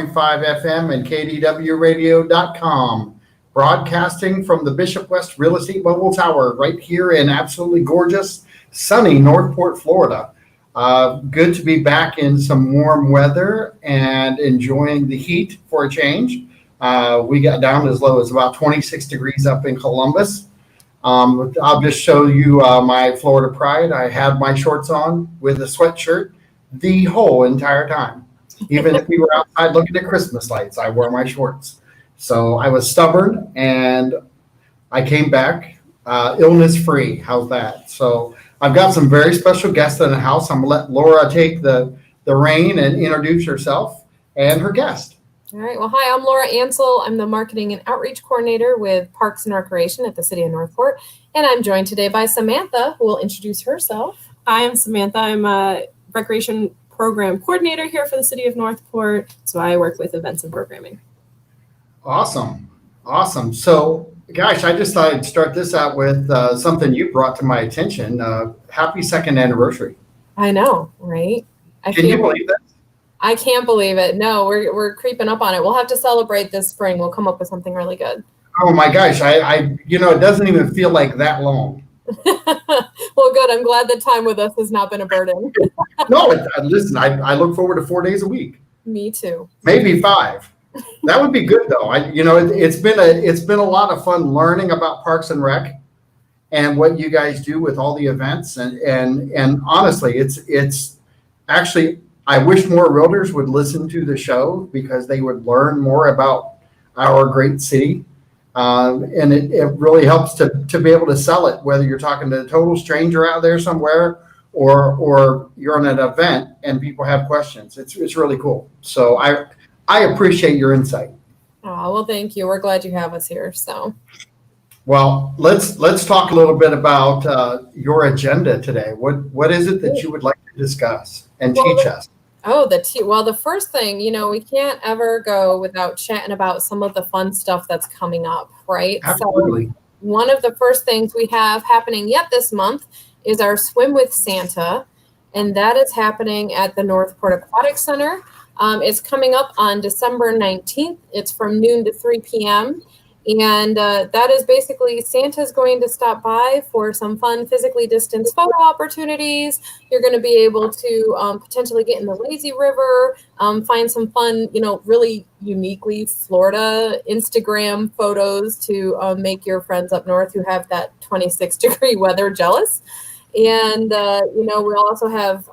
FM and KDWRadio.com, broadcasting from the Bishop West Real Estate Mobile Tower right here in absolutely gorgeous, sunny Northport, Florida. Good to be back in some warm weather and enjoying the heat for a change. We got down as low as about 26 degrees up in Columbus. I'll just show you my Florida pride. I had my shorts on with a sweatshirt the whole entire time. Even if we were outside looking at Christmas lights, I wore my shorts. So I was stubborn, and I came back illness-free. How's that? So I've got some very special guests in the house. I'm going to let Laura take the reign and introduce herself and her guest. All right. Well, hi, I'm Laura Ansel. I'm the Marketing and Outreach Coordinator with Parks and Recreation at the City of Northport. And I'm joined today by Samantha, who will introduce herself. Hi, I'm Samantha. I'm a Recreation Program Coordinator here for the City of Northport. So I work with events and programming. Awesome. So, gosh, I just thought I'd start this out with something you brought to my attention. Happy second anniversary. I know, right? Can you believe that? I can't believe it. No, we're creeping up on it. We'll have to celebrate this spring. We'll come up with something really good. Oh my gosh, I it doesn't even feel like that long. Well, good. I'm glad that time with us has not been a burden. No, listen, I look forward to 4 days a week. Me too. Maybe 5. That would be good though. It's been a lot of fun learning about Parks and Rec and what you guys do with all the events, and honestly, it's actually, I wish more realtors would listen to the show because they would learn more about our great city. And it really helps to be able to sell it, whether you're talking to a total stranger out there somewhere or you're on an event and people have questions. It's really cool. So I appreciate your insight. Oh, well, thank you. We're glad you have us here. So, well, let's talk a little bit about your agenda today. What is it that you would like to discuss and teach us? Oh, the first thing, we can't ever go without chatting about some of the fun stuff that's coming up, right? Absolutely. So one of the first things we have happening yet this month is our Swim with Santa, and that is happening at the Northport Aquatic Center. It's coming up on December 19th. It's from noon to 3 p.m. And that is basically Santa's going to stop by for some fun physically distanced photo opportunities. You're going to be able to potentially get in the lazy river, find some fun, really uniquely Florida Instagram photos to make your friends up north who have that 26-degree weather jealous. And, we'll also have,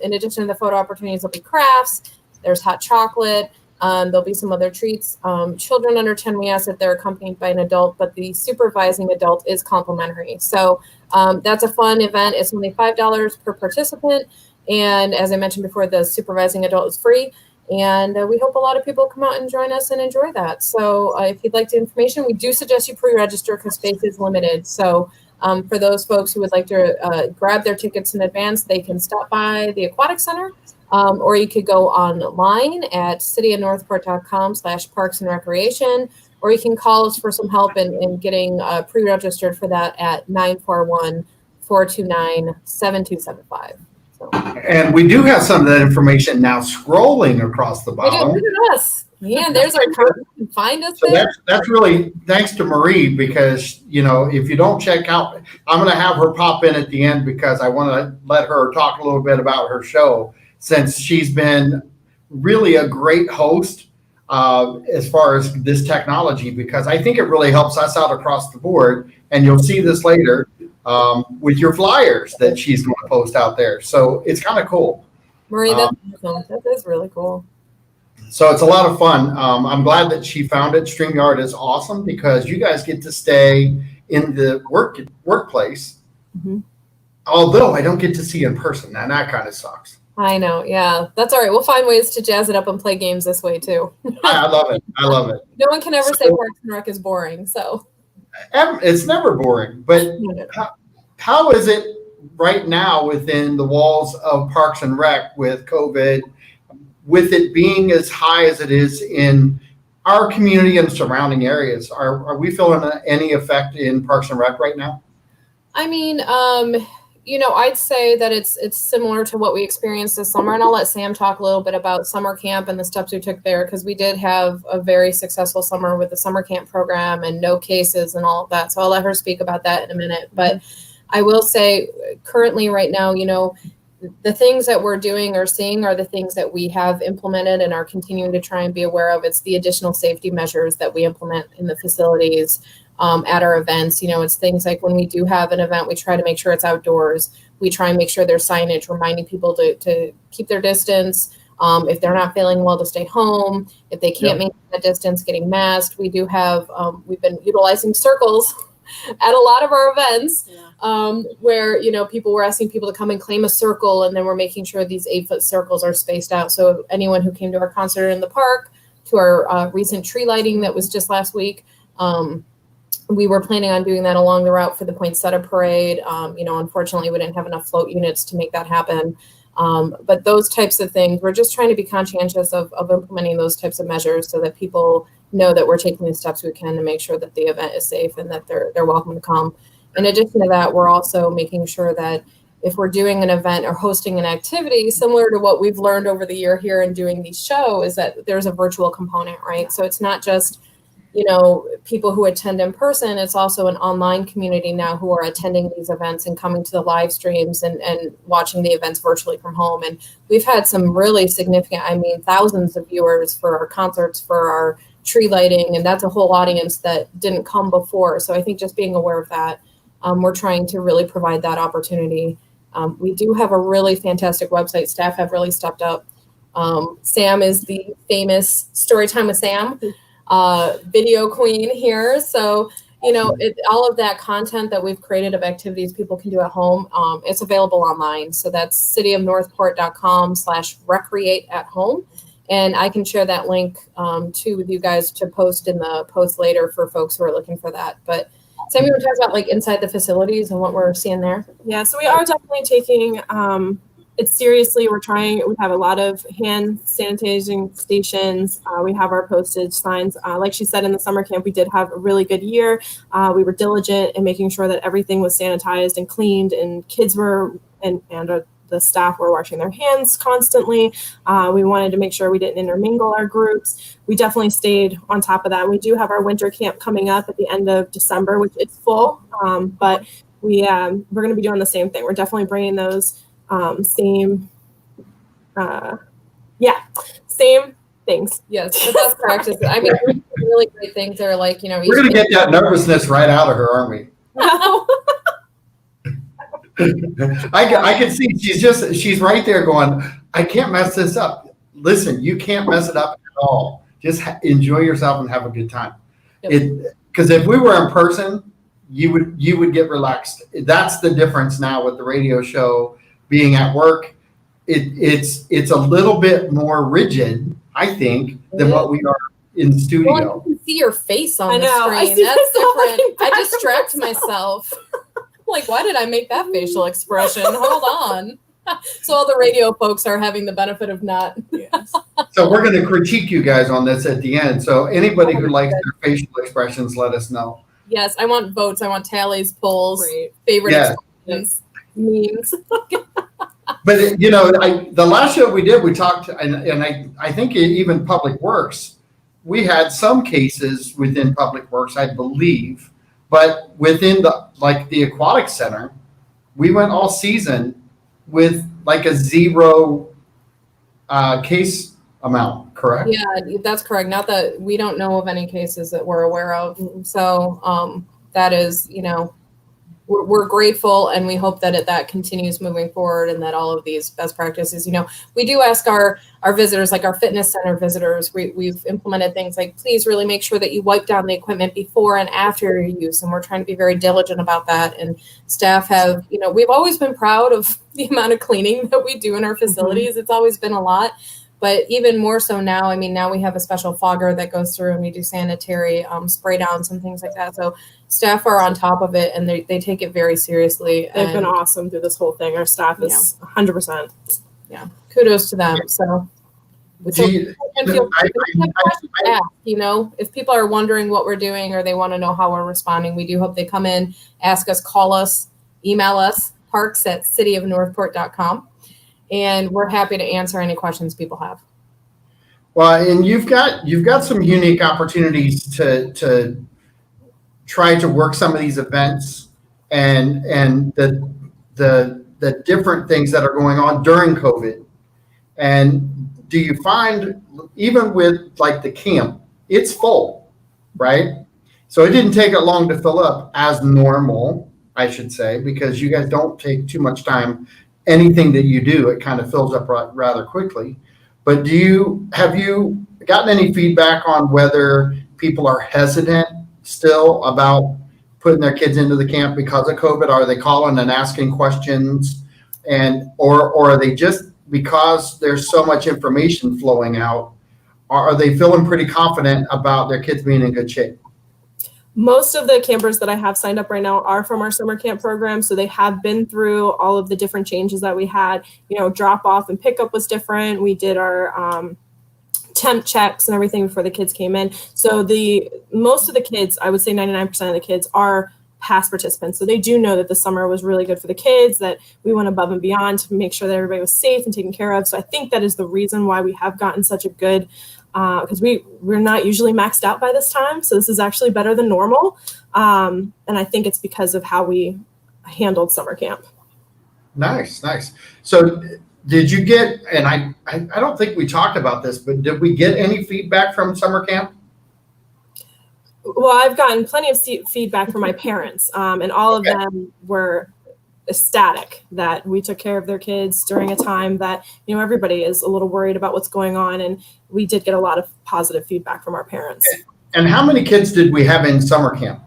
in addition to the photo opportunities, there'll be crafts, there's hot chocolate. There'll be some other treats. Children under 10, we ask that they're accompanied by an adult, but the supervising adult is complimentary. So that's a fun event. It's only $5 per participant. And as I mentioned before, the supervising adult is free. And we hope a lot of people come out and join us and enjoy that. So if you'd like the information, we do suggest you pre-register because space is limited. So for those folks who would like to grab their tickets in advance, they can stop by the Aquatic Center. Or you could go online at cityofnorthport.com/parks and recreation, or you can call us for some help in getting pre-registered for that at 941-429-7275. So. And we do have some of that information now scrolling across the bottom. Look at us. Yeah, there's our card. You can find us so there. That's really thanks to Marie because, if you don't check out, I'm going to have her pop in at the end because I want to let her talk a little bit about her show. Since she's been really a great host as far as this technology, because I think it really helps us out across the board. And you'll see this later with your flyers that she's going to post out there. So it's kind of cool. Marie, that's awesome. That is really cool. So it's a lot of fun. I'm glad that she found it. StreamYard is awesome because you guys get to stay in the workplace. Mm-hmm. Although I don't get to see you in person, and that kind of sucks. I know. Yeah, that's all right. We'll find ways to jazz it up and play games this way too. I love it. No one can ever say Parks and Rec is boring. So it's never boring. But how is it right now within the walls of Parks and Rec with COVID, with it being as high as it is in our community and surrounding areas? Are we feeling any effect in Parks and Rec right now? I mean, I'd say that it's similar to what we experienced this summer, and I'll let Sam talk a little bit about summer camp and the steps we took there, because we did have a very successful summer with the summer camp program and no cases and all of that. So I'll let her speak about that in a minute. But I will say currently right now, the things that we're doing or seeing are the things that we have implemented and are continuing to try and be aware of. It's the additional safety measures that we implement in the facilities. At our events, it's things like when we do have an event, we try to make sure it's outdoors. We try and make sure there's signage reminding people to keep their distance. If they're not feeling well, to stay home. If they can't maintain that distance, getting masked. We do have, we've been utilizing circles at a lot of our events where, people were asking people to come and claim a circle, and then we're making sure these 8-foot circles are spaced out. So anyone who came to our concert in the park, to our recent tree lighting that was just last week, we were planning on doing that along the route for the Poinsettia Parade. Unfortunately, we didn't have enough float units to make that happen. But those types of things, we're just trying to be conscientious of implementing those types of measures so that people know that we're taking the steps we can to make sure that the event is safe and that they're welcome to come. In addition to that, we're also making sure that if we're doing an event or hosting an activity, similar to what we've learned over the year here and doing these shows, is that there's a virtual component, right? So it's not just people who attend in person, it's also an online community now who are attending these events and coming to the live streams and watching the events virtually from home. And we've had some really significant, thousands of viewers for our concerts, for our tree lighting, and that's a whole audience that didn't come before. So I think just being aware of that, we're trying to really provide that opportunity. We do have a really fantastic website. Staff have really stepped up. Sam is the famous Storytime with Sam video queen here. So, all of that content that we've created of activities people can do at home, it's available online. So that's cityofnorthport.com/recreate@home. And I can share that link too with you guys to post in the post later for folks who are looking for that. But Sam, you want to talk about inside the facilities and what we're seeing there? Yeah, so we are definitely taking it seriously. We have a lot of hand sanitizing stations. We have our postage signs. Like she said, in the summer camp, we did have a really good year. We were diligent in making sure that everything was sanitized and cleaned, and kids were, and the staff were washing their hands constantly. We wanted to make sure we didn't intermingle our groups. We definitely stayed on top of that. We do have our winter camp coming up at the end of December, which it's full, but we're going to be doing the same thing. We're definitely bringing those same things. Yes, the best practices. Really great things are like, we're going to get that nervousness right out of her, aren't we? I can see she's right there going, I can't mess this up. Listen, you can't mess it up at all. Just enjoy yourself and have a good time. Because if we were in person, you would get relaxed. That's the difference now with the radio show being at work. It's a little bit more rigid, I think, than what we are in the studio. Well, you can see your face on the I screen. see That's different. I back distract myself. Like, why did I make that facial expression? Hold on. So all the radio folks are having the benefit of not. Yes. So we're going to critique you guys on this at the end. So anybody who likes their facial expressions, let us know. Yes, I want votes. I want tallies, polls, favorite expressions, memes. But the last show we did, we talked, and I think even Public Works, we had some cases within Public Works, I believe, but within the aquatic center, we went all season with a 0 case amount, correct? Yeah, that's correct. Not that we don't know of any cases that we're aware of. So that is, we're grateful, and we hope that that continues moving forward, and that all of these best practices, we do ask our visitors, like our fitness center visitors, we've implemented things like, please really make sure that you wipe down the equipment before and after your use. And we're trying to be very diligent about that. And staff have, we've always been proud of the amount of cleaning that we do in our facilities. Mm-hmm. It's always been a lot. But even more so now, now we have a special fogger that goes through, and we do sanitary spray downs and things like that. So staff are on top of it, and they take it very seriously. They've been awesome through this whole thing. Our staff is 100%. Yeah, kudos to them. So, if people are wondering what we're doing or they want to know how we're responding, we do hope they come in, ask us, call us, email us. parks@cityofnorthport.com. And we're happy to answer any questions people have. Well, and you've got some unique opportunities to try to work some of these events and the different things that are going on during COVID. And do you find, even with like the camp, it's full, right? So it didn't take it long to fill up as normal, I should say, because you guys don't take too much time. Anything that you do, it kind of fills up rather quickly. But have you gotten any feedback on whether people are hesitant still about putting their kids into the camp because of COVID? Are they calling and asking questions, or are they just, because there's so much information flowing out, are they feeling pretty confident about their kids being in good shape? Most of the campers that I have signed up right now are from our summer camp program. So they have been through all of the different changes that we had. Drop off and pickup was different. We did our temp checks and everything before the kids came in. So most of the kids, I would say 99% of the kids, are past participants. So they do know that the summer was really good for the kids, that we went above and beyond to make sure that everybody was safe and taken care of. So I think that is the reason why we have gotten such a good, because we're not usually maxed out by this time. So this is actually better than normal. And I think it's because of how we handled summer camp. Nice. So did you get, and I don't think we talked about this, but did we get any feedback from summer camp? Well, I've gotten plenty of feedback from my parents, and all of them were ecstatic that we took care of their kids during a time that, everybody is a little worried about what's going on. And we did get a lot of positive feedback from our parents. And how many kids did we have in summer camp?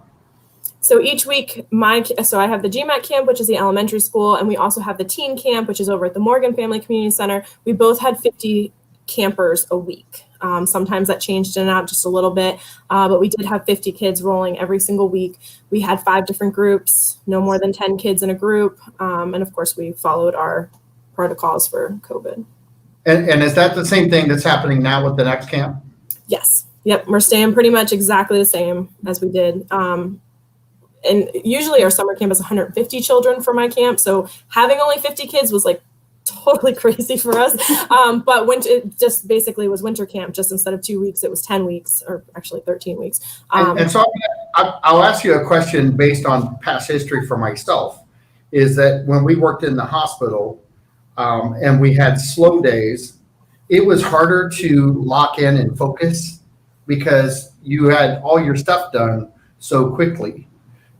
So each week, I have the GMAT camp, which is the elementary school, and we also have the teen camp, which is over at the Morgan Family Community Center. We both had 50 campers a week. Sometimes that changed in and out just a little bit, but we did have 50 kids rolling every single week. We had 5 different groups, no more than 10 kids in a group. And of course, we followed our protocols for COVID. And is that the same thing that's happening now with the next camp? Yes. Yep. We're staying pretty much exactly the same as we did. And usually our summer camp is 150 children for my camp. So having only 50 kids was like totally crazy for us. But it just basically was winter camp. Just instead of 2 weeks, it was 10 weeks, or actually 13 weeks. And so I'll ask you a question based on past history for myself, is that when we worked in the hospital and we had slow days, it was harder to lock in and focus because you had all your stuff done so quickly.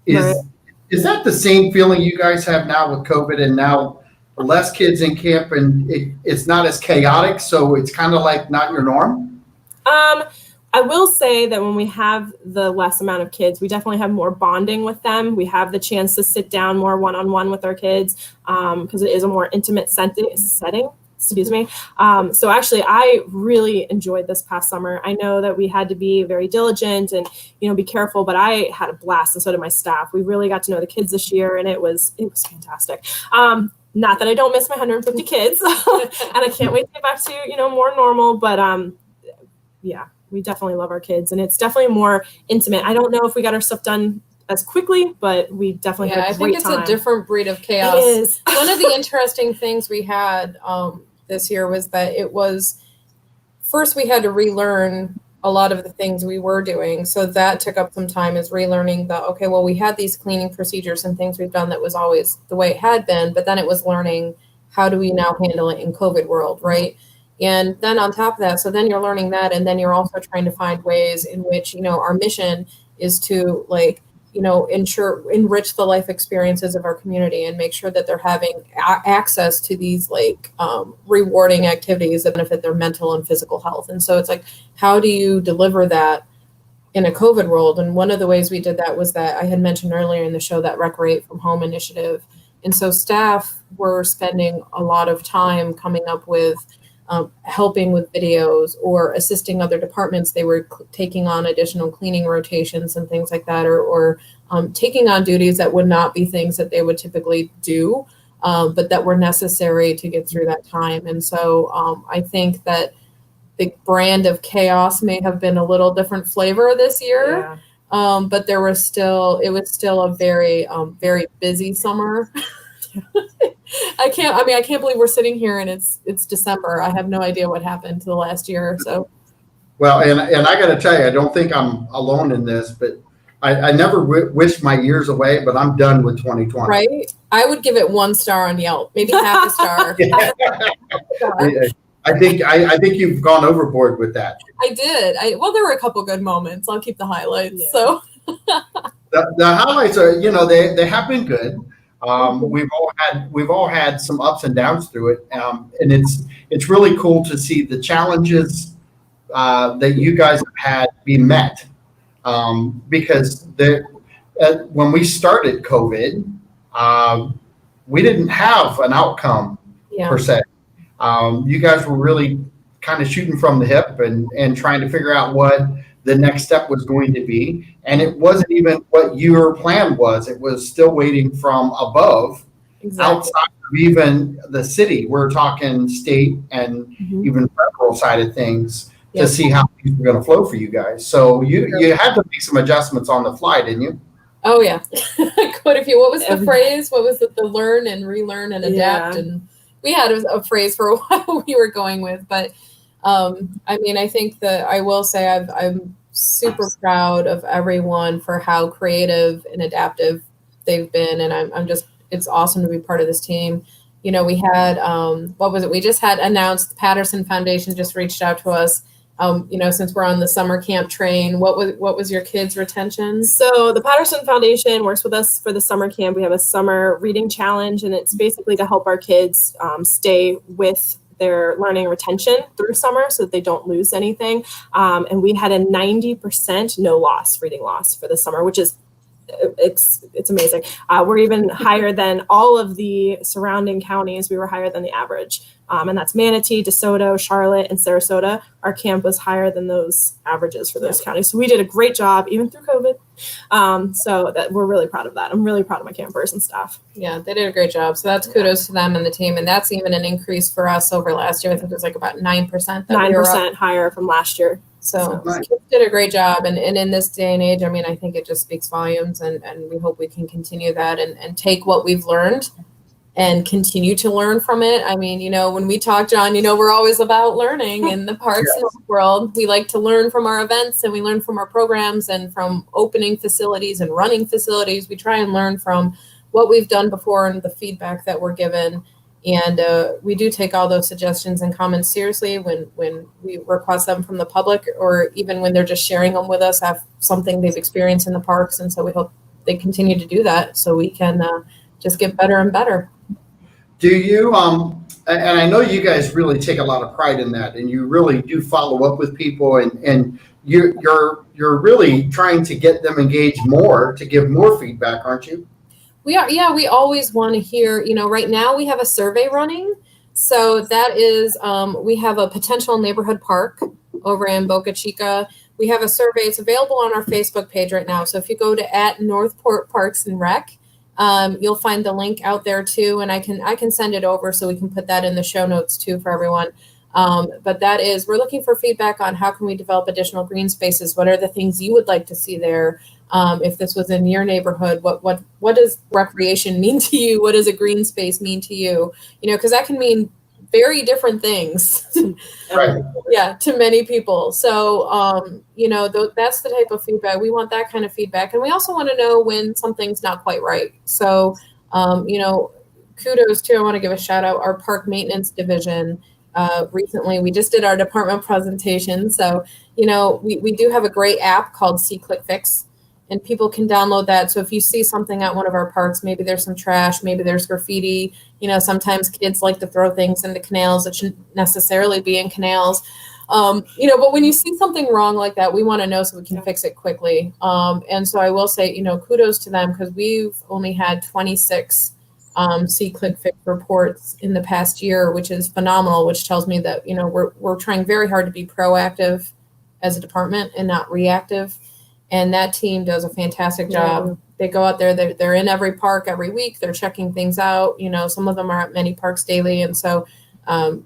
Is that the same feeling you guys have now with COVID, and now less kids in camp and it's not as chaotic, so it's kind of like not your norm? I will say that when we have the less amount of kids, we definitely have more bonding with them. We have the chance to sit down more one-on-one with our kids because it is a more intimate setting. Excuse me. So actually, I really enjoyed this past summer. I know that we had to be very diligent and, be careful, but I had a blast, and so did my staff. We really got to know the kids this year, and it was fantastic. Not that I don't miss my 150 kids, and I can't wait to get back to, more normal, but yeah, we definitely love our kids, and it's definitely more intimate. I don't know if we got our stuff done as quickly, but we definitely had a great time. I think it's a different breed of chaos. It is. One of the interesting things we had this year was that first we had to relearn a lot of the things we were doing. So that took up some time, is relearning we had these cleaning procedures and things we've done that was always the way it had been, but then it was learning, how do we now handle it in COVID world, right? And then on top of that, so then you're learning that, and then you're also trying to find ways in which, our mission is to enrich the life experiences of our community and make sure that they're having access to these rewarding activities that benefit their mental and physical health. And so it's like, how do you deliver that in a COVID world? And one of the ways we did that was that I had mentioned earlier in the show, that Recreate from Home initiative. And so staff were spending a lot of time coming up with helping with videos or assisting other departments. They were taking on additional cleaning rotations and things like that, or taking on duties that would not be things that they would typically do, but that were necessary to get through that time. And so I think that the brand of chaos may have been a little different flavor this year, but it was still a very, very busy summer. I can't believe we're sitting here and it's December. I have no idea what happened to the last year or so. Well, and I got to tell you, I don't think I'm alone in this, but I never wish my years away, but I'm done with 2020. Right? I would give it 1 star on Yelp, maybe half a star. I think you've gone overboard with that. I did. Well, there were a couple good moments. I'll keep the highlights. Yeah. So the highlights are, they have been good. We've all had some ups and downs through it, and it's really cool to see the challenges that you guys have had be met, because when we started COVID, we didn't have an outcome per se. You guys were really kind of shooting from the hip and trying to figure out what the next step was going to be. And it wasn't even what your plan was. It was still waiting from above, outside of even the city. We're talking state and even federal side of things to see how things were going to flow for you guys. So you had to make some adjustments on the fly, didn't you? Oh, yeah. Quite a few. What was the phrase? What was the learn and relearn and adapt? And we had a phrase for a while we were going with, but I think that I will say I'm super proud of everyone for how creative and adaptive they've been. And it's awesome to be part of this team. We had, what was it? We just had announced the Patterson Foundation just reached out to us. Since we're on the summer camp train, what was your kids' retention? So the Patterson Foundation works with us for the summer camp. We have a summer reading challenge, and it's basically to help our kids stay with their learning retention through summer so that they don't lose anything. And we had a 90% reading loss for the summer, which is it's amazing. We're even higher than all of the surrounding counties. We were higher than the average. And that's Manatee, DeSoto, Charlotte, and Sarasota. Our camp was higher than those averages for those counties. So we did a great job, even through COVID. So that we're really proud of that. I'm really proud of my campers and staff. Yeah, they did a great job. So that's kudos to them and the team. And that's even an increase for us over last year. I think it was like about 9%. 9% higher from last year. So kids did a great job. And in this day and age, I think it just speaks volumes. And we hope we can continue that and take what we've learned and continue to learn from it. When we talk, John, we're always about learning in the parks world. We like to learn from our events, and we learn from our programs and from opening facilities and running facilities. We try and learn from what we've done before and the feedback that we're given. And we do take all those suggestions and comments seriously when we request them from the public, or even when they're just sharing them with us, have something they've experienced in the parks. And so we hope they continue to do that so we can just get better and better. Do you, and I know you guys really take a lot of pride in that, and you really do follow up with people, and you're really trying to get them engaged more to give more feedback, aren't you? We are. Yeah, we always want to hear, right now we have a survey running. So that is, we have a potential neighborhood park over in Boca Chica. We have a survey. It's available on our Facebook page right now. So if you go to @Northport Parks and Rec, you'll find the link out there too, and I can send it over so we can put that in the show notes too for everyone. But that is, we're looking for feedback on how can we develop additional green spaces. What are the things you would like to see there? If this was in your neighborhood, what does recreation mean to you? What does a green space mean to you? Because that can mean very different things. Right. Yeah, to many people. So, that's the type of feedback. We want that kind of feedback. And we also want to know when something's not quite right. So, kudos to, I want to give a shout out, our park maintenance division. Recently, we just did our department presentation. So, we do have a great app called See Click Fix, and people can download that. So if you see something at one of our parks, maybe there's some trash, maybe there's graffiti, sometimes kids like to throw things into canals that shouldn't necessarily be in canals. But when you see something wrong like that, we want to know so we can fix it quickly. And so I will say, kudos to them, because we've only had 26 See Click Fix reports in the past year, which is phenomenal, which tells me that, we're trying very hard to be proactive as a department and not reactive. And that team does a fantastic job. Yeah. They go out there, they're in every park every week. They're checking things out. Some of them are at many parks daily. And so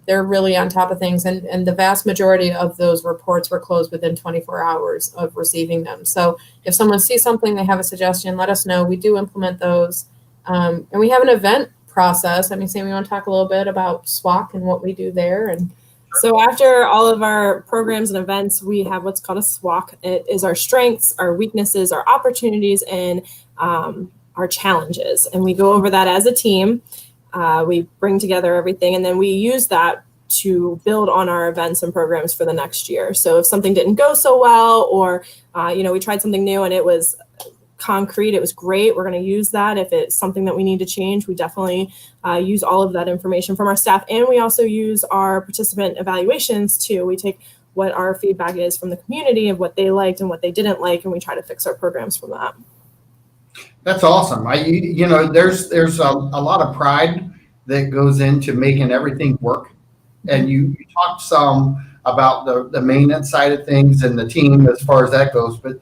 they're really on top of things. And the vast majority of those reports were closed within 24 hours of receiving them. So if someone sees something, they have a suggestion, let us know. We do implement those. And we have an event process. I mean, Sam, you want to talk a little bit about SWOC and what we do there? And so after all of our programs and events, we have what's called a SWOC. It is our strengths, our weaknesses, our opportunities, and our challenges. And we go over that as a team. We bring together everything, and then we use that to build on our events and programs for the next year. So if something didn't go so well, or we tried something new and it was concrete, it was great, we're going to use that. If it's something that we need to change, we definitely use all of that information from our staff. And we also use our participant evaluations too. We take what our feedback is from the community of what they liked and what they didn't like, and we try to fix our programs from that. That's awesome. There's a lot of pride that goes into making everything work. And you talked some about the maintenance side of things and the team as far as that goes, but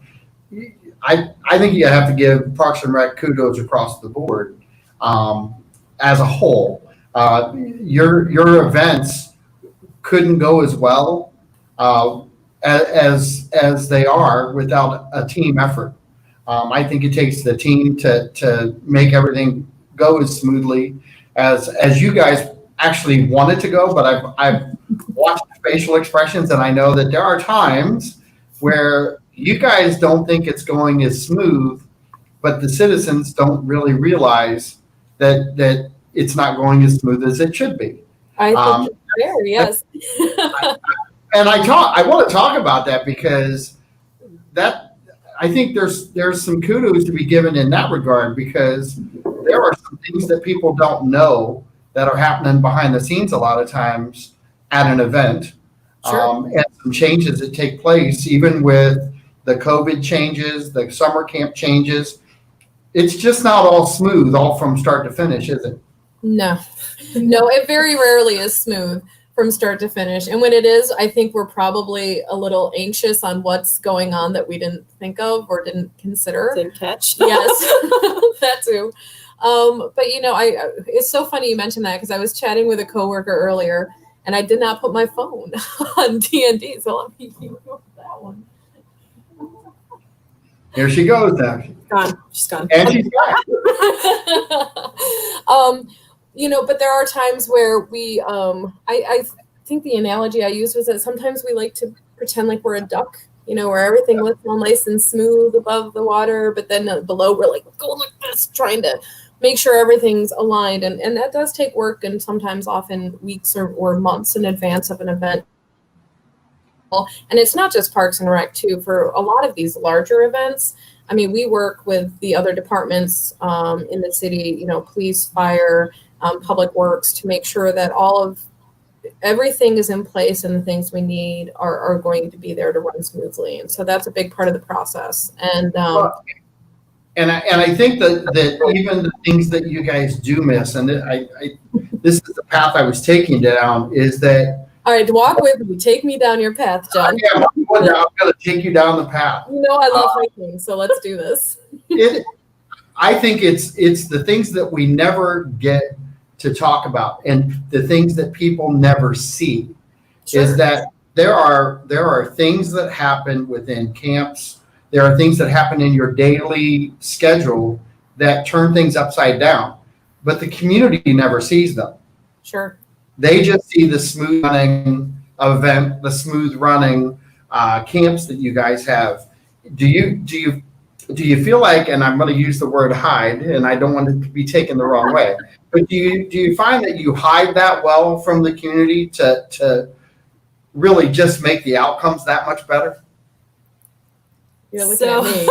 I think you have to give Parks and Rec kudos across the board as a whole. Your events couldn't go as well as they are without a team effort. I think it takes the team to make everything go as smoothly as you guys actually want it to go. But I've watched facial expressions, and I know that there are times where you guys don't think it's going as smooth, but the citizens don't really realize that it's not going as smooth as it should be. I think it's fair, yes. And I want to talk about that because I think there's some kudos to be given in that regard, because there are some things that people don't know that are happening behind the scenes a lot of times at an event. Sure. And some changes that take place, even with the COVID changes, the summer camp changes. It's just not all smooth, all from start to finish, is it? No, it very rarely is smooth from start to finish. And when it is, I think we're probably a little anxious on what's going on that we didn't think of or didn't consider. Didn't catch. Yes, that too. But it's so funny you mentioned that, because I was chatting with a coworker earlier and I did not put my phone on D&D. So let me keep that one. Here she goes now. Gone. She's gone. And she's back. But there are times where we, I think the analogy I used was that sometimes we like to pretend like we're a duck, where everything looks all nice and smooth above the water, but then below we're like going like this, trying to make sure everything's aligned. And that does take work, and sometimes often weeks or months in advance of an event. And it's not just Parks and Rec too. For a lot of these larger events, I mean, we work with the other departments in the city, police, fire, public works, to make sure that everything is in place and the things we need are going to be there to run smoothly. And so that's a big part of the process. And I think that even the things that you guys do miss, and this is the path I was taking down, is that. All right, walk with me. Take me down your path, John. Yeah, I'm going to take you down the path. I love hiking, so let's do this. I think it's the things that we never get to talk about, and the things that people never see. Sure. Is that there are things that happen within camps. There are things that happen in your daily schedule that turn things upside down, but the community never sees them. Sure. They just see the smooth running event, the smooth running camps that you guys have. Do you feel like, and I'm going to use the word hide, and I don't want it to be taken the wrong way, but do you find that you hide that well from the community to really just make the outcomes that much better? You're looking at me.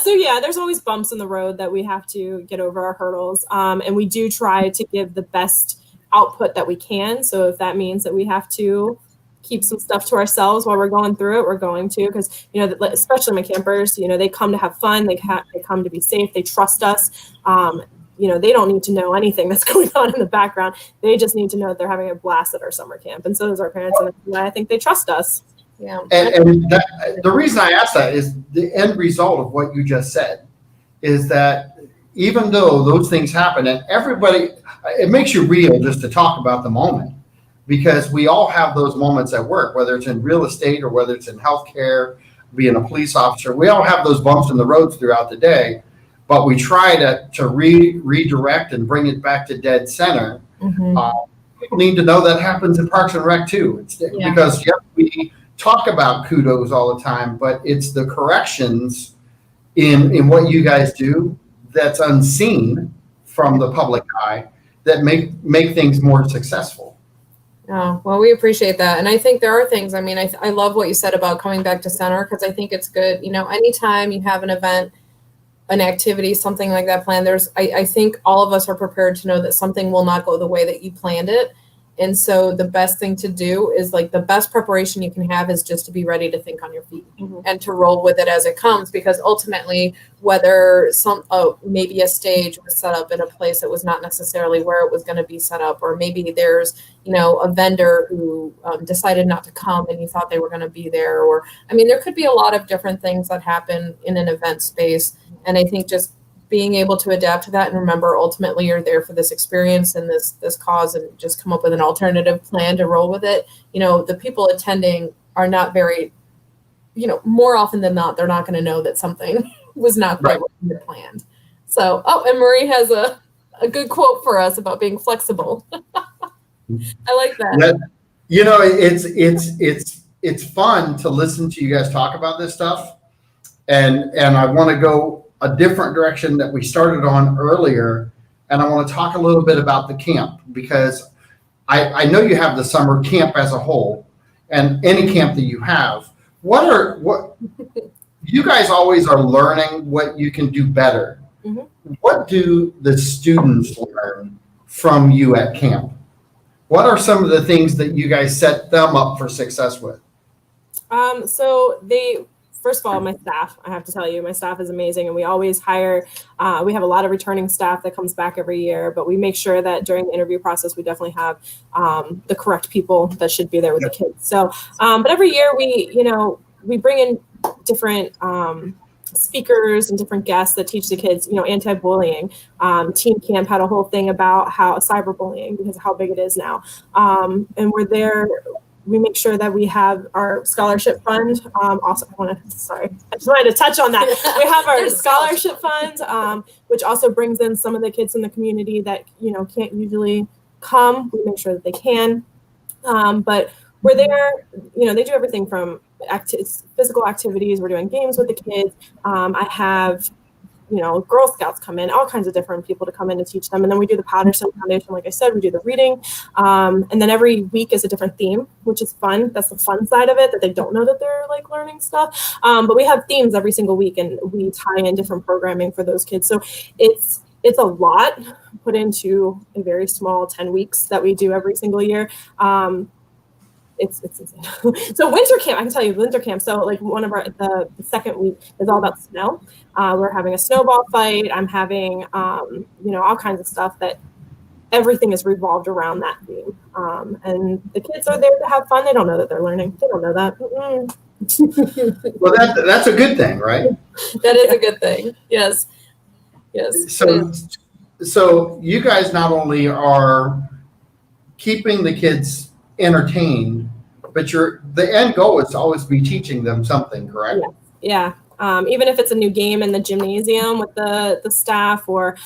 So yeah, there's always bumps in the road that we have to get over, our hurdles, and we do try to give the best output that we can. So if that means that we have to keep some stuff to ourselves while we're going through it, we're going to, because especially my campers, they come to have fun, they come to be safe, they trust us. They don't need to know anything that's going on in the background. They just need to know that they're having a blast at our summer camp, and so does our parents, and I think they trust us. Yeah. And the reason I ask that is the end result of what you just said is that even though those things happen, and everybody, it makes you real just to talk about the moment, because we all have those moments at work, whether it's in real estate or whether it's in healthcare, being a police officer, we all have those bumps in the roads throughout the day. but we try to redirect and bring it back to dead center. People need to know that happens in Parks and Rec too. Because we talk about kudos all the time, but it's the corrections in what you guys do that's unseen from the public eye that make things more successful. Oh, well, we appreciate that. And I think there are things, I mean, I love what you said about coming back to center, because I think it's good. You know, anytime you have an event, an activity, something like that planned, I think all of us are prepared to know that something will not go the way that you planned it. And so the best thing to do is, like, the best preparation you can have is just to be ready to think on your feet and to roll with it as it comes, because ultimately, whether maybe a stage was set up in a place that was not necessarily where it was going to be set up, or maybe there's, you know, a vendor who decided not to come and you thought they were going to be there, or, I mean, there could be a lot of different things that happen in an event space. And I think just being able to adapt to that and remember, ultimately, you're there for this experience and this cause, and just come up with an alternative plan to roll with it. You know, the people attending are not very, you know, more often than not, they're not going to know that something was not quite what you had planned. So, and Marie has a good quote for us about being flexible. I like that. You know, it's fun to listen to you guys talk about this stuff, and I want to go a different direction that we started on earlier, and I want to talk a little bit about the camp, because I know you have the summer camp as a whole, and any camp that you have. What you guys always are learning what you can do better. What do the students learn from you at camp? What are some of the things that you guys set them up for success with? First of all, my staff, I have to tell you, my staff is amazing, and we always hire, we have a lot of returning staff that comes back every year, but we make sure that during the interview process, we definitely have the correct people that should be there with the kids. So, but every year we bring in different speakers and different guests that teach the kids, you know, anti-bullying. Teen Camp had a whole thing about how cyberbullying, because of how big it is now. And we're there. We make sure that we have our scholarship fund. Also, I just wanted to touch on that. We have our scholarship fund, which also brings in some of the kids in the community that, you know, can't usually come. We make sure that they can. But we're there, you know, they do everything from physical activities. We're doing games with the kids. I have, you know, Girl Scouts come in, all kinds of different people to come in to teach them. And then we do the Patterson Foundation. Like I said, we do the reading. And then every week is a different theme, which is fun. That's the fun side of it, that they don't know that they're like learning stuff. But we have themes every single week, and we tie in different programming for those kids. So it's a lot put into a very small 10 weeks that we do every single year. It's insane. So winter camp, I can tell you, winter camp. So like one of the second week is all about snow. We're having a snowball fight. I'm having, you know, all kinds of stuff that everything is revolved around that theme. And the kids are there to have fun. They don't know that they're learning. They don't know that. Well, that's a good thing, right? That is a good thing. Yes. So you guys not only are keeping the kids entertained, but the end goal is to always be teaching them something, correct? Yeah. Even if it's a new game in the gymnasium with the staff, or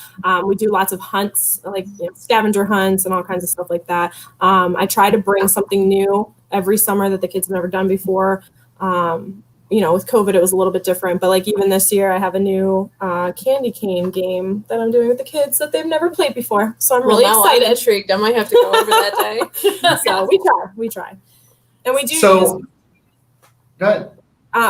we do lots of hunts, like, you know, scavenger hunts and all kinds of stuff like that. I try to bring something new every summer that the kids have never done before. You know, with COVID, it was a little bit different, but like even this year, I have a new candy cane game that I'm doing with the kids that they've never played before. So I'm really excited. I'm intrigued. I might have to go over that day. So we try. And we do go ahead.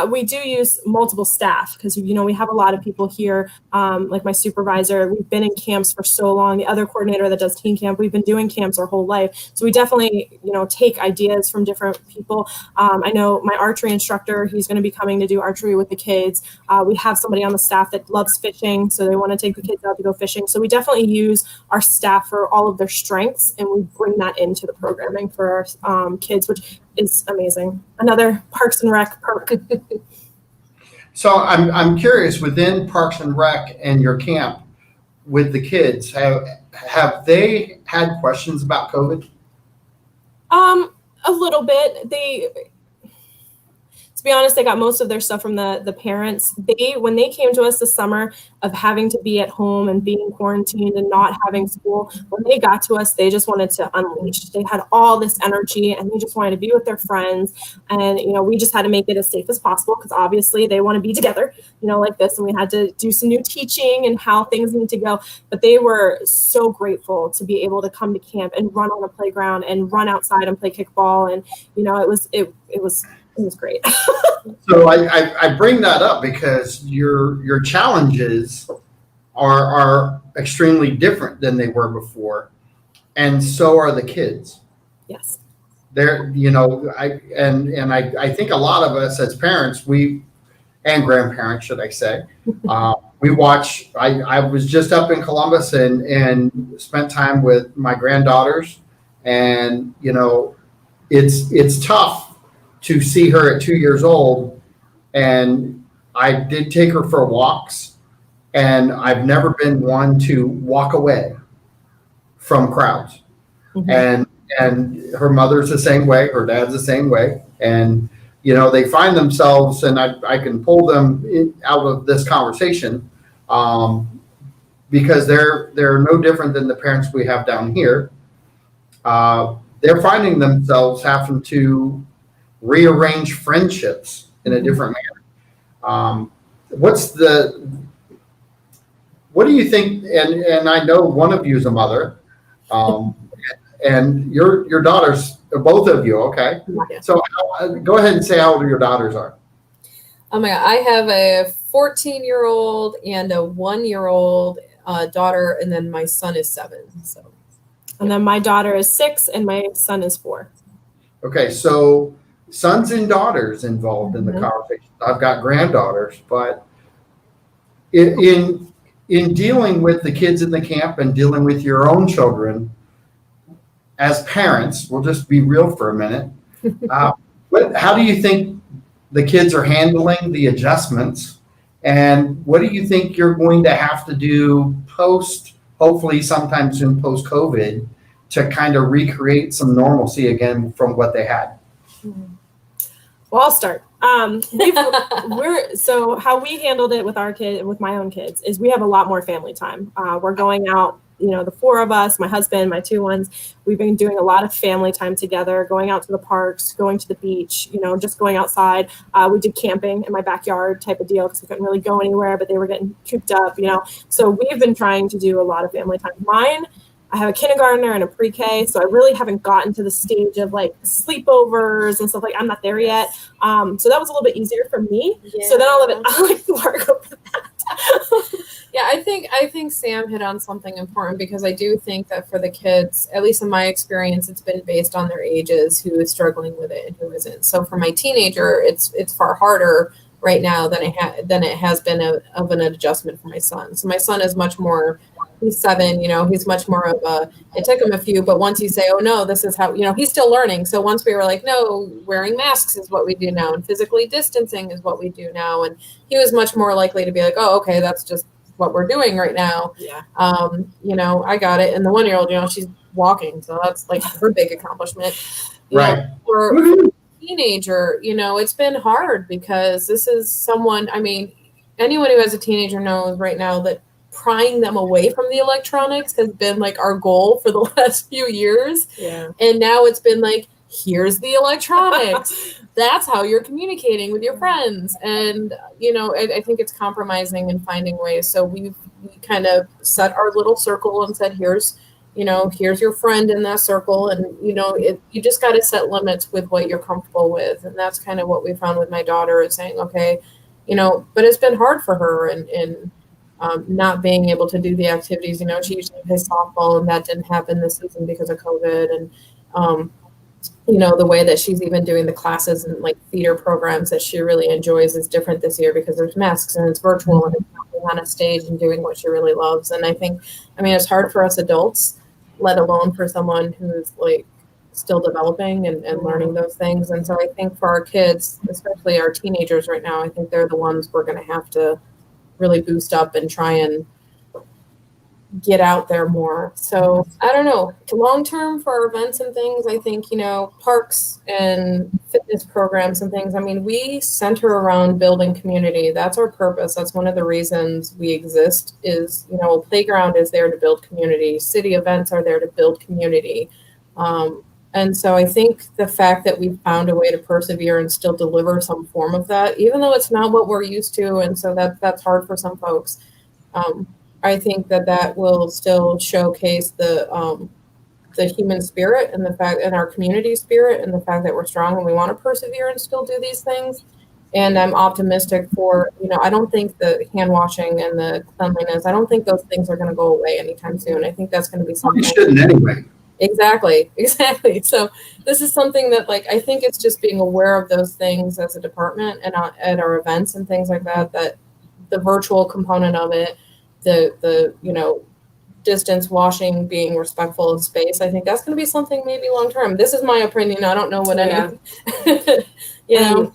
We do use multiple staff, because, you know, we have a lot of people here, like my supervisor. We've been in camps for so long. The other coordinator that does teen camp, we've been doing camps our whole life. So we definitely, you know, take ideas from different people. I know my archery instructor, he's going to be coming to do archery with the kids. We have somebody on the staff that loves fishing, so they want to take the kids out to go fishing. So we definitely use our staff for all of their strengths, and we bring that into the programming for our kids, which is amazing. Another Parks and Rec perk. So I'm curious, within Parks and Rec and your camp with the kids, have they had questions about COVID? A little bit. to be honest, they got most of their stuff from the parents. When they came to us this summer of having to be at home and being quarantined and not having school, when they got to us, they just wanted to unleash. They had all this energy and they just wanted to be with their friends. And, we just had to make it as safe as possible because obviously they want to be together, like this. And we had to do some new teaching and how things need to go. But they were so grateful to be able to come to camp and run on a playground and run outside and play kickball. And, it was great. So I bring that up because your challenges are extremely different than they were before, and so are the kids. Yes. I think a lot of us as parents, and grandparents, should I say, we watch. I was just up in Columbus and spent time with my granddaughters, and it's tough to see her at 2 years old. And I did take her for walks, and I've never been one to walk away from crowds. Mm-hmm. And her mother's the same way, her dad's the same way. And, they find themselves, and I can pull them out of this conversation because they're no different than the parents we have down here. They're finding themselves having to rearrange friendships in a different manner. What do you think? And I know one of you is a mother, and your daughters, both of you, okay? Yeah. So go ahead and say how old your daughters are. Oh my God, I have a 14-year-old and a 1-year-old daughter, and then my son is 7. So, and then my daughter is 6, and my son is 4. Okay, so sons and daughters involved in the conversation. I've got granddaughters, but in dealing with the kids in the camp and dealing with your own children, as parents, we'll just be real for a minute. How do you think the kids are handling the adjustments, and what do you think you're going to have to do hopefully sometime soon post-COVID, to kind of recreate some normalcy again from what they had? Well, I'll start. So how we handled it with my own kids is we have a lot more family time. We're going out, the 4 of us, my husband, my 2 ones, we've been doing a lot of family time together, going out to the parks, going to the beach, just going outside. We did camping in my backyard type of deal because we couldn't really go anywhere, but they were getting cooped up, So we've been trying to do a lot of family time. I have a kindergartner and a pre-K, so I really haven't gotten to the stage of like sleepovers and stuff like I'm not there yet. So that was a little bit easier for me. Yeah. So then I'll let Laura go for that. Yeah, I think Sam hit on something important because I do think that for the kids, at least in my experience, it's been based on their ages, who is struggling with it and who isn't. So for my teenager, it's far harder right now than it has been of an adjustment for my son. So my son is much more. He's 7, he's much more of it took him a few, but once you say, oh no, this is how, he's still learning. So once we were like, no, wearing masks is what we do now, and physically distancing is what we do now. And he was much more likely to be like, oh, okay, that's just what we're doing right now. Yeah. I got it. And the 1-year-old, she's walking. So that's like her big accomplishment. Right. For a teenager, it's been hard because this is someone, anyone who has a teenager knows right now that prying them away from the electronics has been like our goal for the last few years. Yeah. And now it's been like, here's the electronics. That's how you're communicating with your friends. And, I think it's compromising and finding ways. So we kind of set our little circle and said, here's your friend in that circle. And, you just got to set limits with what you're comfortable with. And that's kind of what we found with my daughter, is saying, okay, but it's been hard for her and not being able to do the activities. She usually plays softball, and that didn't happen this season because of COVID. And, the way that she's even doing the classes and like theater programs that she really enjoys is different this year because there's masks and it's virtual and it's on a stage and doing what she really loves. And I think, it's hard for us adults, let alone for someone who's like still developing and learning those things. And so I think for our kids, especially our teenagers right now, I think they're the ones we're going to have to really boost up and try and get out there more. So I don't know, long term for our events and things, I think, parks and fitness programs and things, I mean, we center around building community. That's our purpose. That's one of the reasons we exist is, a playground is there to build community. City events are there to build community. And so I think the fact that we found a way to persevere and still deliver some form of that, even though it's not what we're used to, and so that's hard for some folks. I think that will still showcase the human spirit and the fact and our community spirit and the fact that we're strong and we want to persevere and still do these things. And I'm optimistic for, I don't think the hand washing and the cleanliness, I don't think those things are going to go away anytime soon. I think that's going to be something. You shouldn't anyway. Exactly. So this is something that I think it's just being aware of those things as a department and at our events and things like that, that the virtual component of it, the distance washing, being respectful of space. I think that's going to be something maybe long term. This is my opinion. I don't know what any.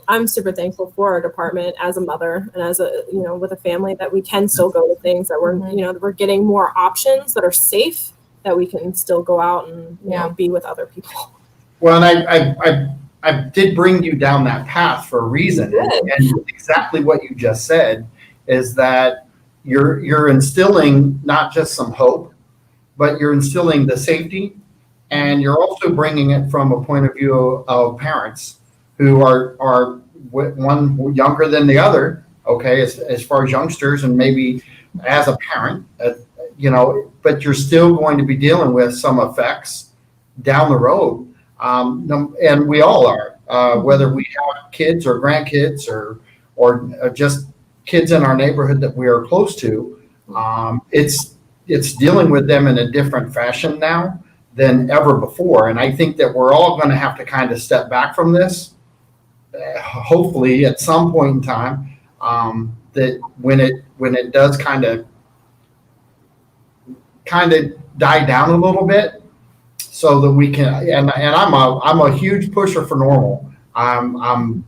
I'm super thankful for our department as a mother and as a with a family that we can still go to things that we're we're getting more options that are safe, that we can still go out and be with other people. Well, and I did bring you down that path for a reason, and exactly what you just said is that you're instilling not just some hope, but you're instilling the safety, and you're also bringing it from a point of view of parents who are one younger than the other, okay, as far as youngsters, and maybe as a parent, but you're still going to be dealing with some effects down the road, and we all are, whether we have kids or grandkids or just kids in our neighborhood that we are close to. It's dealing with them in a different fashion now than ever before. And I think that we're all going to have to kind of step back from this, hopefully at some point in time, that when it does kind of die down a little bit, so that we can, and I'm a huge pusher for normal. I'm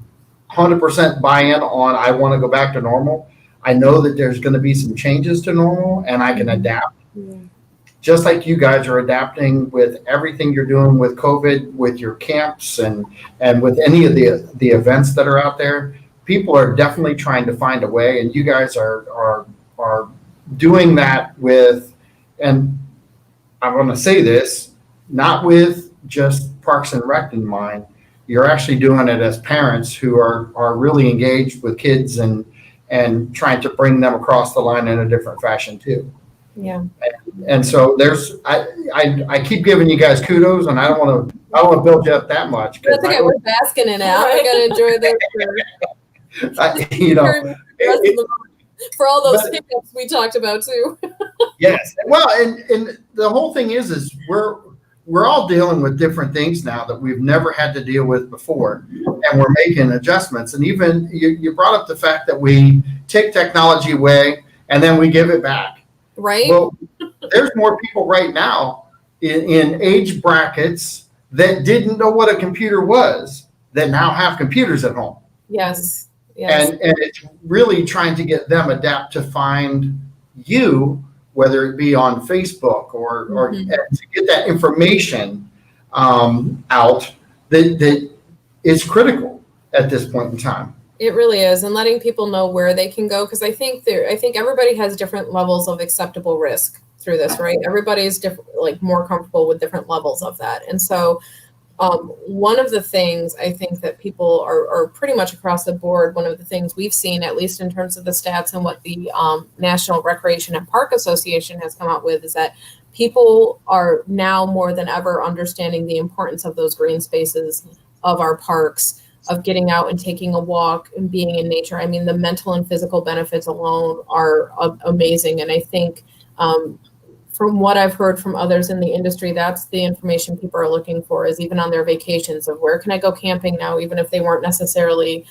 100% buy-in on I want to go back to normal. I know that there's going to be some changes to normal, and I can adapt. Yeah. Just like you guys are adapting with everything you're doing with COVID, with your camps, and with any of the events that are out there. People are definitely trying to find a way, and you guys are doing that with, and I want to say this, not with just Parks and Rec in mind. You're actually doing it as parents who are really engaged with kids and trying to bring them across the line in a different fashion too. Yeah. And so I keep giving you guys kudos, and I don't want to build you up that much. That's okay. We're basking in it out. We got to enjoy this. For all those hiccups we talked about too. Yes. Well, and the whole thing is we're all dealing with different things now that we've never had to deal with before, and we're making adjustments. And even you brought up the fact that we take technology away and then we give it back. Right. Well, there's more people right now in age brackets that didn't know what a computer was that now have computers at home. Yes. And it's really trying to get them adapt to find you, whether it be on Facebook or to get that information out that is critical at this point in time. It really is, and letting people know where they can go, because I think everybody has different levels of acceptable risk through this, right? Everybody's different, more comfortable with different levels of that, and so one of the things I think that people are pretty much across the board, one of the things we've seen, at least in terms of the stats and what the National Recreation and Park Association has come out with, is that people are now more than ever understanding the importance of those green spaces of our parks, of getting out and taking a walk and being in nature. I mean, the mental and physical benefits alone are amazing. And I think from what I've heard from others in the industry, that's the information people are looking for, is even on their vacations, of where can I go camping now, even if they weren't necessarily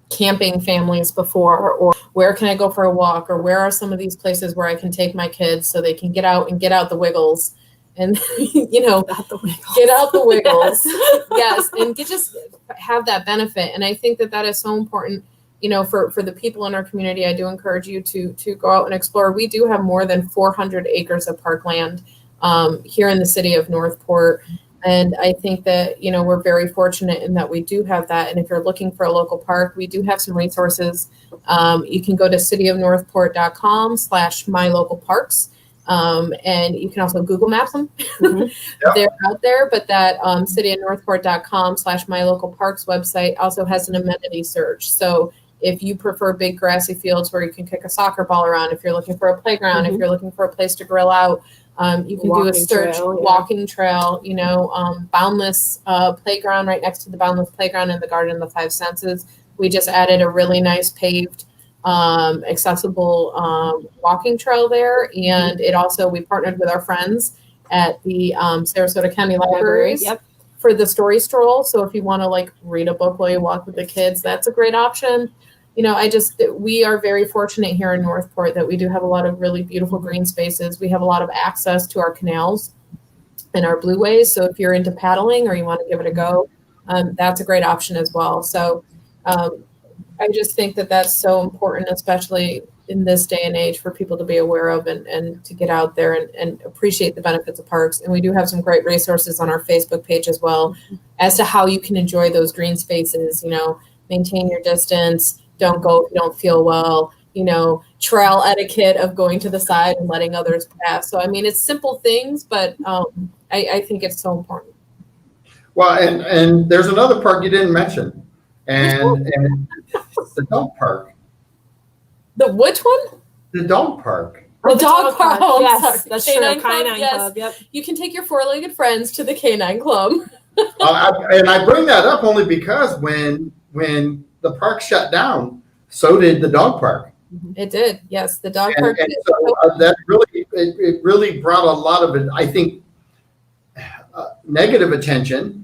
camping families before, or where can I go for a walk, or where are some of these places where I can take my kids so they can get out the wiggles and, get out the wiggles. Yes. And just have that benefit. And I think that is so important for the people in our community, I do encourage you to go out and explore. We do have more than 400 acres of parkland here in the city of Northport. And I think that, we're very fortunate in that we do have that. And if you're looking for a local park, we do have some resources. You can go to cityofnorthport.com/mylocalparks. And you can also Google Maps them. Mhm. They're out there, but that cityofnorthport.com/mylocalparks website also has an amenity search. So if you prefer big grassy fields where you can kick a soccer ball around, if you're looking for a playground, if you're looking for a place to grill out, you can do a search, walking trail, boundless playground right next to the boundless playground in the Garden of the Five Senses. We just added a really nice paved accessible walking trail there, and we partnered with our friends at the Sarasota County Libraries for the story stroll. So if you want to read a book while you walk with the kids, that's a great option. We are very fortunate here in Northport that we do have a lot of really beautiful green spaces. We have a lot of access to our canals and our blueways. So if you're into paddling or you want to give it a go, that's a great option as well. So I just think that that's so important, especially in this day and age, for people to be aware of and to get out there and appreciate the benefits of parks. And we do have some great resources on our Facebook page as well as to how you can enjoy those green spaces, maintain your distance, don't go if you don't feel well, trail etiquette of going to the side and letting others pass. So, it's simple things, but I think it's so important. Well, and there's another park you didn't mention. And the dog park. The which one? The dog park. The dog park. Oh, yes, that's true. Canine Canine Club. Club. Yes. You can take your four-legged friends to the Canine Club. And I bring that up only because when the park shut down, so did the dog park. It did. Yes, the dog park. And so that it really brought a lot of, I think, negative attention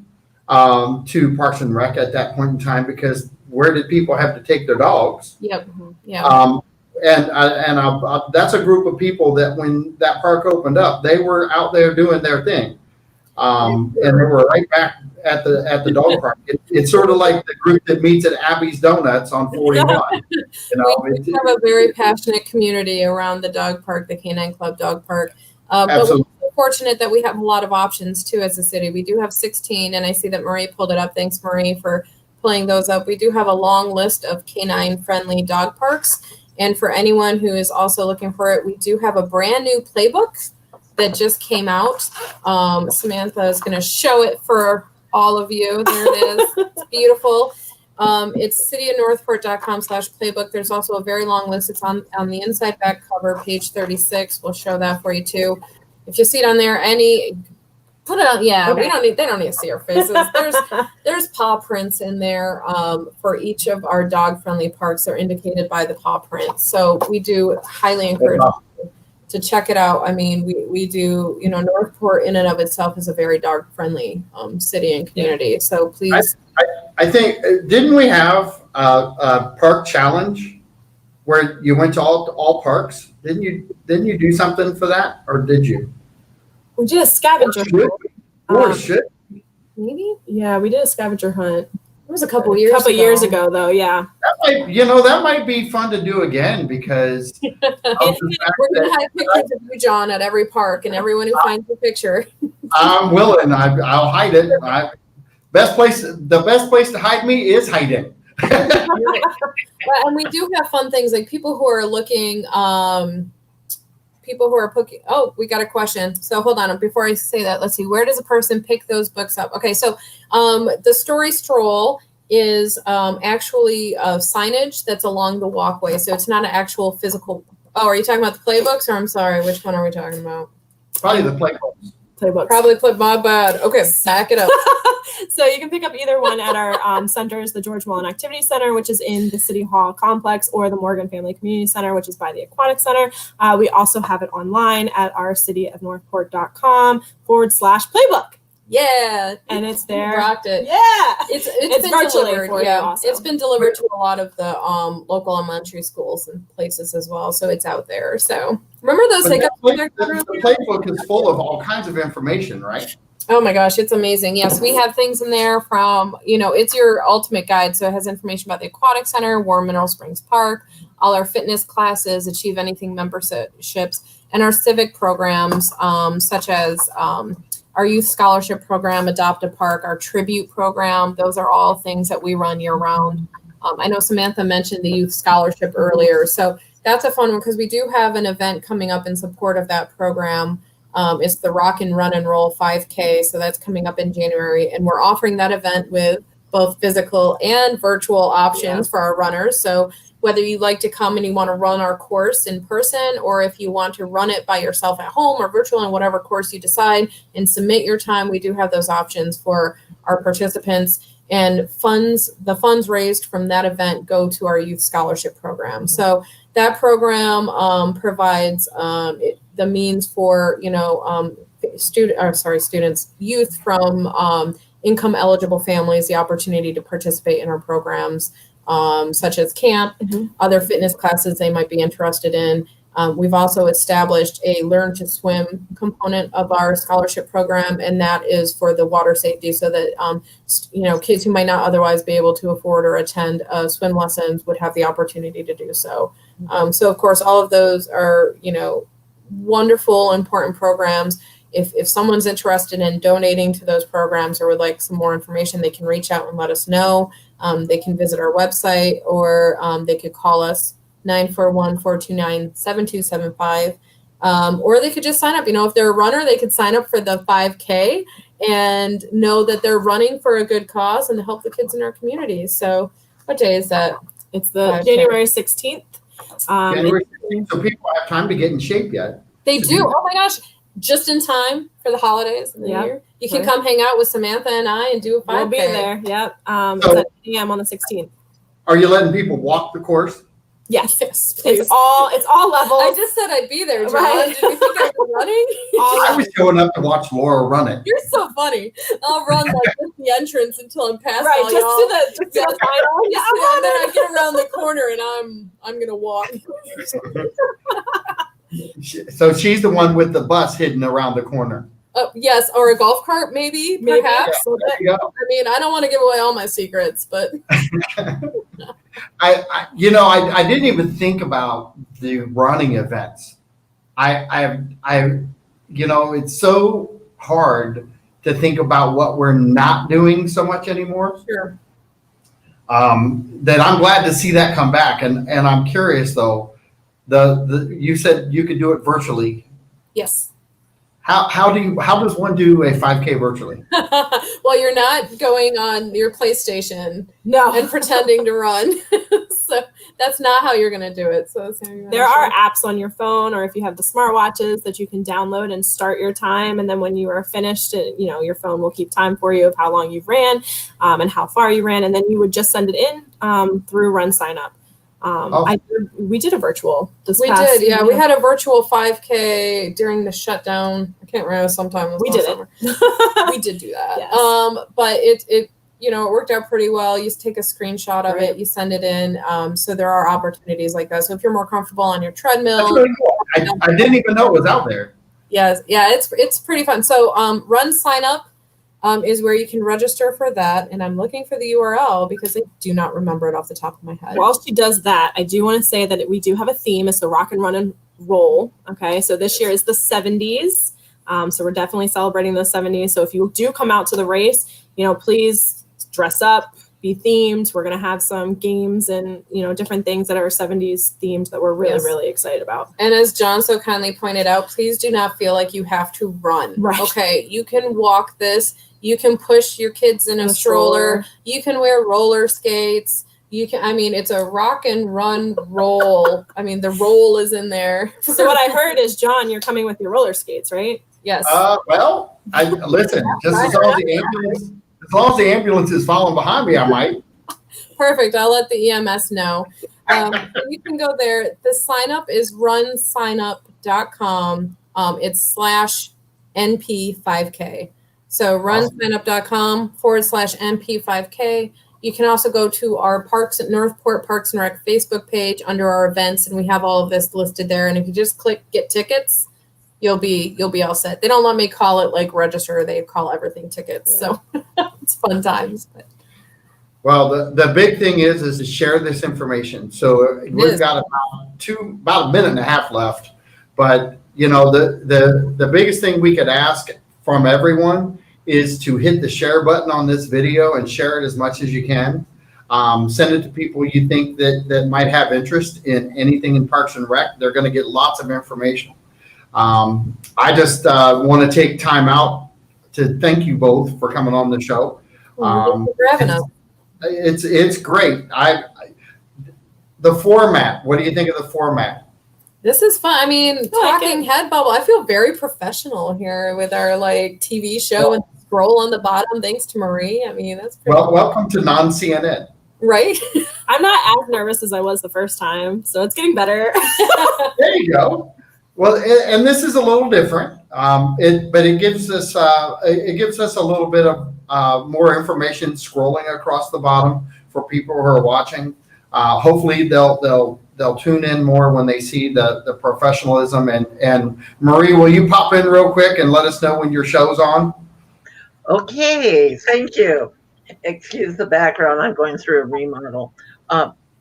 to Parks and Rec at that point in time, because where did people have to take their dogs? Yep. Yeah. That's a group of people that when that park opened up, they were out there doing their thing, and they were right back at the dog park. It's sort of like the group that meets at Abby's Donuts on 41. We have a very passionate community around the dog park, the Canine Club Dog Park. Absolutely. But we're fortunate that we have a lot of options too as a city. We do have 16, and I see that Marie pulled it up. Thanks, Marie, for pulling those up. We do have a long list of canine-friendly dog parks, and for anyone who is also looking for it, we do have a brand new playbook that just came out. Samantha is going to show it for all of you. There it is. It's beautiful. It's cityofnorthport.com/playbook. There's also a very long list. It's on the inside back cover, page 36. We'll show that for you too. If you see it on there, put it on. Yeah, okay. They don't need to see our faces. There's paw prints in there for each of our dog-friendly parks. They're indicated by the paw print. So we do highly encourage you to check it out. We do. Northport in and of itself is a very dog-friendly city and community. So please. I think, didn't we have a park challenge where you went to all parks? Didn't you do something for that, or did you? We did a scavenger hunt. Or should maybe? Yeah, we did a scavenger hunt. It was a couple years ago, though. Yeah. That might be fun to do again, because we're gonna have pictures of you, John, at every park, and everyone who finds the picture. I'm willing. I'll hide it. The best place to hide me is hiding. And we do have fun things like people who are looking. People who are picking. Oh, we got a question. So hold on. Before I say that, let's see. Where does a person pick those books up? Okay, so the story stroll is actually signage that's along the walkway. So it's not an actual physical. Oh, are you talking about the playbooks? Or I'm sorry, which one are we talking about? Probably the playbooks. Probably my bad. Okay, back it up. So you can pick up either one at our centers, the George Mullen Activity Center, which is in the City Hall complex, or the Morgan Family Community Center, which is by the Aquatic Center. We also have it online at our cityofnorthport.com/playbook. Yeah, and it's there. You rocked it. Yeah, it's been delivered. For yeah, you also. It's been delivered to a lot of the local elementary schools and places as well. So it's out there. So remember those? The playbook is full of all kinds of information, right? Oh my gosh, it's amazing. Yes, we have things in there from, it's your ultimate guide. So it has information about the Aquatic Center, Warm Mineral Springs Park, all our fitness classes, Achieve Anything memberships, and our civic programs, such as our youth scholarship program, Adopt a Park, our tribute program. Those are all things that we run year round. I know Samantha mentioned the youth scholarship earlier. So that's a fun one because we do have an event coming up in support of that program. It's the Rockin Run Roll 5K. So that's coming up in January. And we're offering that event with both physical and virtual options for our runners. So whether you like to come and you want to run our course in person, or if you want to run it by yourself at home or virtual in whatever course you decide and submit your time, we do have those options for our participants. And the funds raised from that event go to our youth scholarship program. So that program provides the means for youth from income eligible families the opportunity to participate in our programs, such as camp, other fitness classes they might be interested in. We've also established a Learn to Swim component of our scholarship program, and that is for the water safety, so that kids who might not otherwise be able to afford or attend swim lessons would have the opportunity to do so. So of course, all of those are wonderful, important programs. If someone's interested in donating to those programs or would like some more information, they can reach out and let us know. They can visit our website, or they could call us 941-429-7275. Or they could just sign up. If they're a runner, they could sign up for the 5K and know that they're running for a good cause and to help the kids in our community. So what day is that? It's the January 16th. January 16th, so people have time to get in shape yet. They do. Oh my gosh. Just in time for the holidays and the New Year. You can come hang out with Samantha and I and do a 5K. We'll be there. Yep. It's at 8 a.m. on the 16th. Are you letting people walk the course? Yes. Please. It's all levels. I just said I'd be there, John. Right. Did you think I was running? I was showing up to watch Laura run it. You're so funny. I'll run with the entrance until I'm past right, all just y'all. to the final. And then I get around the corner and I'm gonna walk. So she's the one with the bus hidden around the corner. Yes, or a golf cart, maybe. Perhaps. Yeah, I mean, I don't want to give away all my secrets, but I didn't even think about the running events. It's so hard to think about what we're not doing so much anymore. Sure. That I'm glad to see that come back, and I'm curious though. You said you could do it virtually. Yes. How does one do a 5K virtually? Well, you're not going on your PlayStation and pretending to run. So that's not how you're going to do it. So there are apps on your phone, or if you have the smartwatches, that you can download and start your time. And then when you are finished, your phone will keep time for you of how long you've ran and how far you ran. And then you would just send it in through Run Sign Up. We did a virtual. We had a virtual 5K during the shutdown. I can't remember, sometime we did summer. We did do that. Yes. But it worked out pretty well. You just take a screenshot of it, you send it in. So there are opportunities like that. So if you're more comfortable on your treadmill, that's really cool. I didn't even know it was out there. Yes, it's pretty fun. So Run Sign Up is where you can register for that. And I'm looking for the URL because I do not remember it off the top of my head. While she does that, I do want to say that we do have a theme. It's the Rockin Run Roll. Okay, so this year is the 70s. So we're definitely celebrating the 70s. So if you do come out to the race, please dress up, be themed. We're going to have some games and, different things that are 70s themed that we're really, really excited about. And as John so kindly pointed out, please do not feel like you have to run. Right. Okay, you can walk this. You can push your kids in a stroller. You can wear roller skates. It's a rock and run roll. The roll is in there. So what I heard is, John, you're coming with your roller skates, right? Yes. Well, listen, just as long as the ambulance is following behind me, I might. Perfect. I'll let the EMS know. You can go there. The sign up is runsignup.com. It's /NP5K. So runsignup.com/NP5K. You can also go to our Northport Parks and Rec Facebook page under our events, and we have all of this listed there. And if you just click Get Tickets, you'll be all set. They don't let me call it like register; they call everything tickets. So it's fun times. But. Well, the big thing is to share this information. So we've got about a minute and a half left, but the biggest thing we could ask from everyone is to hit the share button on this video and share it as much as you can. Send it to people you think that might have interest in anything in Parks and Rec. They're going to get lots of information. I just want to take time out to thank you both for coming on the show. Thank you for having us. It's great. The format. What do you think of the format? This is fun. I mean, talking head bubble. I feel very professional here with our TV show and scroll on the bottom. Thanks to Marie. I mean, that's pretty cool. Welcome to non-CNN. Right. I'm not as nervous as I was the first time, so it's getting better. There you go. Well, and this is a little different, but it gives us a little bit of more information scrolling across the bottom for people who are watching. Hopefully, they'll tune in more when they see the professionalism. And Marie, will you pop in real quick and let us know when your show's on? Okay, thank you. Excuse the background. I'm going through a remodel.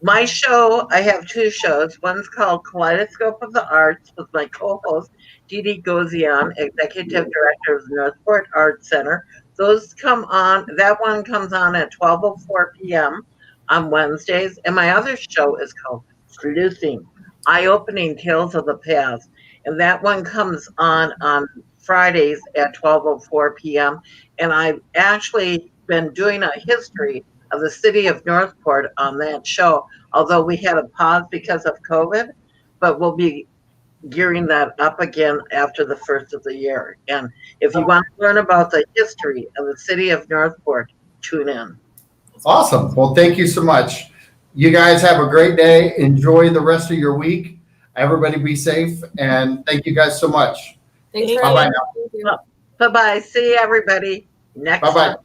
My show, I have two shows. One's called Kaleidoscope of the Arts with my co-host, Dee Dee Gozian, Executive Director of the Northport Arts Center. That one comes on at 12:04 p.m. on Wednesdays. And my other show is called Sleuthing, Eye-Opening Tales of the Past. And that one comes on Fridays at 12:04 p.m. And I've actually been doing a history of the city of Northport on that show, although we had a pause because of COVID, but we'll be gearing that up again after the first of the year. And if you want to learn about the history of the city of Northport, tune in. Awesome. Well, thank you so much. You guys have a great day. Enjoy the rest of your week. Everybody be safe. And thank you guys so much. Thanks for Bye-bye having us. Bye-bye. See everybody next time. Bye-bye.